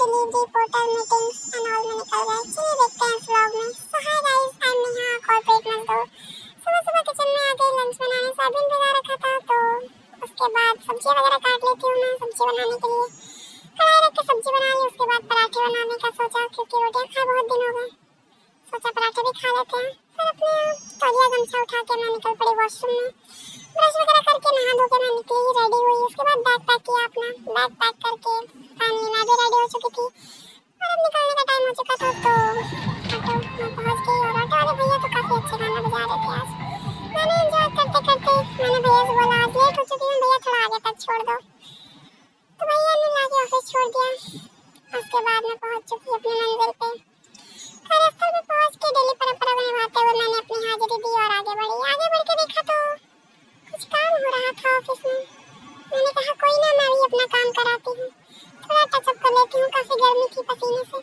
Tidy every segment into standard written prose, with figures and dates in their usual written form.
Delivery portal meetings and all में निकल गए। चलिए देखते हैं इस व्लॉग में। So hi guys, I am Neha, corporate मजदूर। सुबह सुबह किचन में आ गई लंच बनाने। सोयाबीन भिगा रखा था तो उसके बाद सब्जी वगैरह काट लेती हूँ मैं सब्जी बनाने के लिए। कढ़ाई रख के सब्जी बना ली। उसके बाद पराठे बनाने का सोचा क्योंकि रोटियां खाए बहुत दिन हो गए। सोचा पराठे भी खा लेते हैं। फिर अपने तौलिया गमछा उठा के मैं निकल पड़ी वॉशरूम में। ब्रश वगैरह करके नहा धो के मैं निकली, रेडी हुई। उसके बाद बैग पैक किया अपना। बैग पैक करके फाइनली मैं भी रेडी हो चुकी थी और अब निकलने का टाइम हो चुका था। तो ऑटो में पहुंच गई और ऑटो वाले भैया तो काफी अच्छे गाना बजा रहे थे आज। मैंने एंजॉय करते करते मैंने भैया से बोला आज लेट हो चुकी हूँ भैया, थोड़ा आगे तक छोड़ दो। तो भैया ने लाके ऑफिस छोड़ दिया। उसके बाद मैं पहुंच चुकी अपनी मंजिल पे। कार्यस्थल पे पहुंच के डेली परंपरा को निभाते हुए मैंने अपनी हाजिरी दी और आगे बढ़ी। आगे बढ़ के देखा तो कुछ काम हो रहा था ऑफिस में। मैंने कहा कोई ना, मैं भी अपना काम कराती हूँ, थोड़ा टचअप कर लेती हूँ, काफी गर्मी थी पसीने से।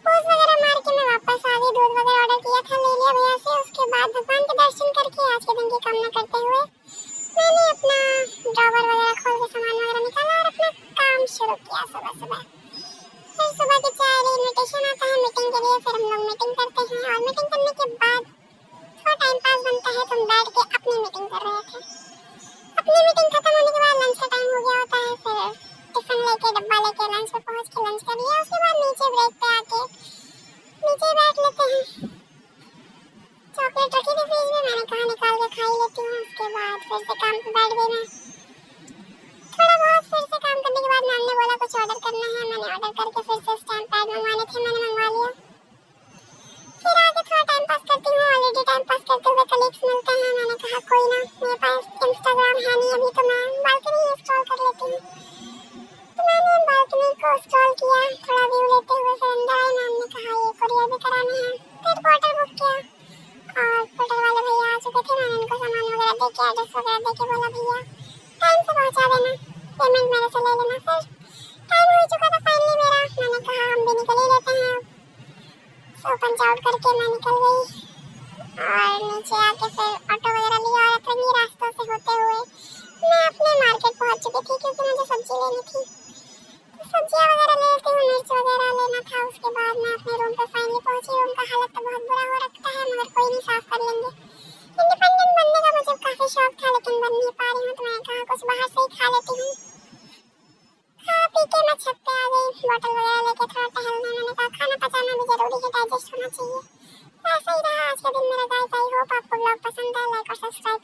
पोज वगैरह मार के मैं वापस आ गई। दूध वगैरह ऑर्डर किया था, ले लिया भैया से। उसके बाद भगवान के दर्शन करके आज के दिन की कामना करते हुए मैंने अपना ड्रॉवर वगैरह खोल के सामान वगैरह निकाला और अपना काम शुरू किया सुबह सुबह। फिर सुबह के 4 इनविटेशन आता है मीटिंग के लिए। फिर हम लोग मीटिंग करते हैं और मीटिंग करने के बाद थोड़ा टाइम पास बनता है तो हम बैठ के अपनी मीटिंग कर रहे थे। अपनी मीटिंग खत्म होने के बाद लंच का टाइम हो गया होता है। फिर टिफिन लेके डब्बा लेके लंच पे पहुंच के लंच कर लिया। उसके बाद नीचे ब्रेक पे आके नीचे बैठ लेते हैं। चॉकलेट रखी थी फ्रिज में, मैंने कहा निकाल के खा ही लेती हूँ। उसके बाद फिर से काम पे बैठ गई मैं। थोड़ा बहुत फिर से काम करने के बाद मैम ने बोला कुछ ऑर्डर करना है। मैंने ऑर्डर करके फिर से स्टैम्प पैड मंगवाने थे, मैंने मंगवा लिया। फिर आगे थोड़ा टाइम पास करती हूँ। ऑलरेडी टाइम पास करते हुए कलीग्स मिलते हैं। मैंने कहा कोई ना, मेरे पास इंस्टाग्राम है नहीं अभी, तो मैं बालकनी स्क्रॉल कर लेती हूँ। तो मैंने बालकनी को स्क्रॉल किया थोड़ा व्यू लेते हुए। फिर अंदर आई। मैम ने कहा ये कोरियर भी कराने हैं। फिर पोर्टर बुक किया और पोर्टर वाले भैया आ चुके थे। मैंने उनको सामान वगैरह दे के एड्रेस वगैरह दे के बोला भैया टाइम से पहुँचा देना, पेमेंट मेरे से ले लेना। फिर टाइम हो चुका था फाइनली मेरा। मैंने कहा हम भी निकल ही लेते हैं। सो पंच आउट करके मैं निकल गई और नीचे आके फिर ऑटो वगैरह लिया और अपने रास्तों से होते हुए मैं अपने मार्केट पहुंच चुकी थी क्योंकि मुझे सब्जी लेनी थी। तो सब्जियां वगैरह ले लेती हूँ, मिर्च वगैरह लेना था। उसके बाद मैं अपने रूम पे फाइनली पहुंची। रूम का हालत तो बहुत बुरा हो रखा है मगर कोई नहीं, साफ कर लेंगे। इंडिपेंडेंट बनने का मुझे काफी शौक था लेकिन बन नहीं पा रही हूँ, तो मैंने कहा कुछ बाहर से ही खा लेती हूँ। खा पी के मैं छत पे आ गई बॉटल वगैरह लेके थोड़ा टहलने। मैंने कहा खाना पचाना भी जरूरी है, डाइजेस्ट होना चाहिए। ऐसा ही रहा आज का दिन मेरा गाइस। आई होप आपको ब्लॉग पसंद आया। लाइक और सब्सक्राइब